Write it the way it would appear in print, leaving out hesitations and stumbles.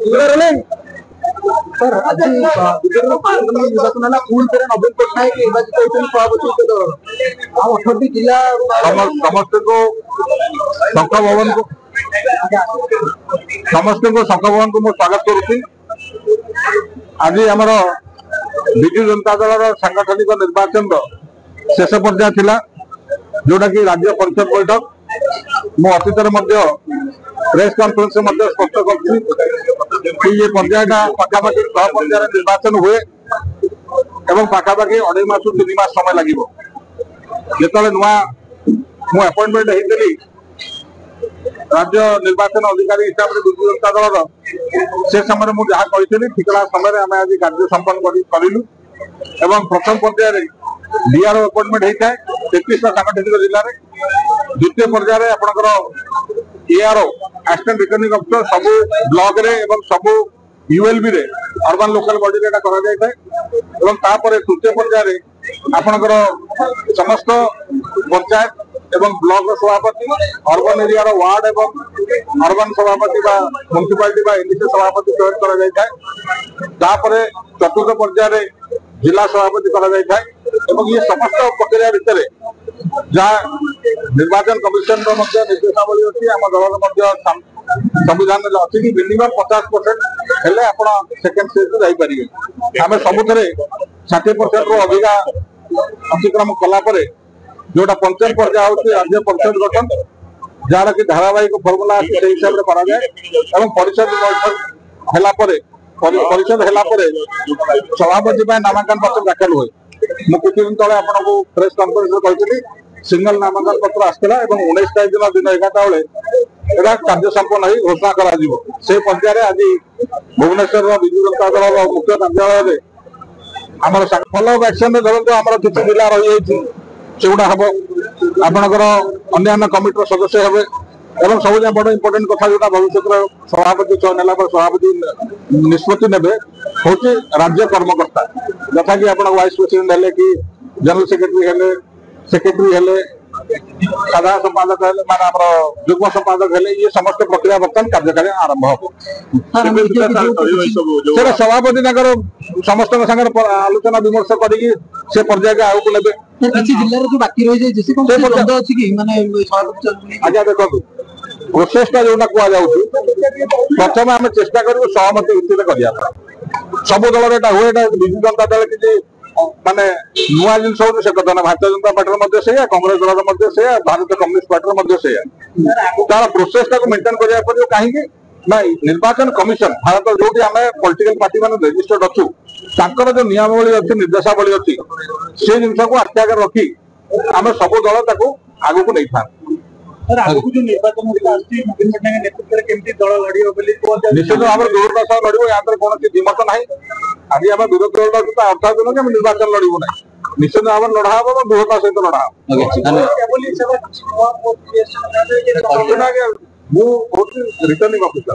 Sir आज निर्वाचन है पुणी थे नवीन पट्टनायक निर्वाचित होती सभापति दल 18 जिला समस्त को शंख भवन को समस्त को शंख भवन को स्वागत करुच्ची। आज आमर विजु जनता दल सांगठनिक निर्वाचन शेष पर्याय थिला जोटा कि राज्य परिषद बैठक मो अतीत प्रेस कॉन्फ्रेंस स्पष्ट कर ये पर्यायटा पाखापाखि 6 पर्याय निर्वाचन हुए एवं पाखापाखि 2.5 मास 3 मास समय लगे जो नुआ मु अपॉइंटमेंट होती राज्य निर्वाचन अधिकारी हिसाब से विजु जनता दल से समय मुझे जहाँ कही ठिकना समय आम आज कार्य संपन्न करूँ एवं प्रथम पर्याय डीआरओ अपॉइंटमेंट होता है 33 सांगठनिक जिले में। द्वितीय पर्याय आपंकर एआरओ असिस्टेंट रिटर्निंग अफिसर सबू ब्लॉक रे एवं सबू यूएलबी रे अर्बन लोकल बॉडी रे करा जाय थाए एवं तापर तृतीय पर्याय आपनकर समस्त पंचायत एवं ब्लॉक सभापति अर्बन एरिया वार्ड एवं अर्बन सभापति बा म्युनिसिपालिटी बा एनडीसी सभापति चयन करा जाय थाए। तापर चतुर्थ पर्याय जिला सभापति करा जाय थाए एवं ये समस्त प्रक्रिया भितर जहाँ निर्वाचन कमिशन निर्देशावली अच्छी आम दल संविधान अच्छी कि मिनिमम 50% हेले आपण सेकेंड स्टेज को जाइपारे आम सबुथ 60% रु अधिका अतिक्रम कलापर जोटा पंचायत पर्याय हूँ राज्य परिषद गठन जार कि धारावाहिक फर्मुला से हिसाब से कराए परिषद परिषद सभापति नामांकन पत्र दाखिल हुए मुझे कुछ दिन तले आपको प्रेस कॉन्फ्रेंस कही सिंगल नामांकन पत्र आसाला 19 तारीख दिन 11टा बेले कार्य संपन्न हो घोषणा कर पर्याय आज भुवनेश्वर विजु जनता दल मुख्य कार्यालय आम फॉलो अप एक्शन धरत आम किसी जिला रही सेगुड़ा हम आपंकर अन्य कमिटर सदस्य हे एवं सब बड़ इंपोर्टेंट कथा जो भविष्य सभापति चयन है सभापति निष्पत्ति ने हूँ राज्य कर्मकर्ता जथा कि आप वाइस प्रेसिडेंट हेले कि जनरल सेक्रेटरी हेले साधारण संपादक माने युग्म संपादक हेले ये समस्त प्रक्रिया बर्तमान कार्यकारी आरंभ हम सभापति समस्त आलोचना विमर्श करी पर्याय आगे ने जिले बाकी रही आज्ञा देखो प्रोसेसटा जोटा कहुच्छी प्रथम आम चेष्टा करूँ सहमति भित्ति करने सब दल हुए विजु जनता दल किसी माने नुआ जिन से कथा ना भारतीय जनता पार्टी से कांग्रेस दल से भारत कम्युनिस्ट पार्टी से तार प्रोसेसटा को मेंटेन करने पड़ो कहीं ना निर्वाचन कमिशन भारत जो आम पॉलिटिकल पार्टी मान रेजिस्टर्ड अच्छु तांकर जो नियमावली अच्छी निर्देशावली अच्छी से जिन को आख्या रखी आम सब दल आग को नहीं था निश्चित भाव में दूरता सह लड़ो या कौन दिमत ना आज आम विरोधी दल अर्थात दिन कि निर्वाचन लड़ू ना निश्चित भाव में लड़ा हम दूरता सहित लड़ा मुझे रिटर्निंग ऑफिसर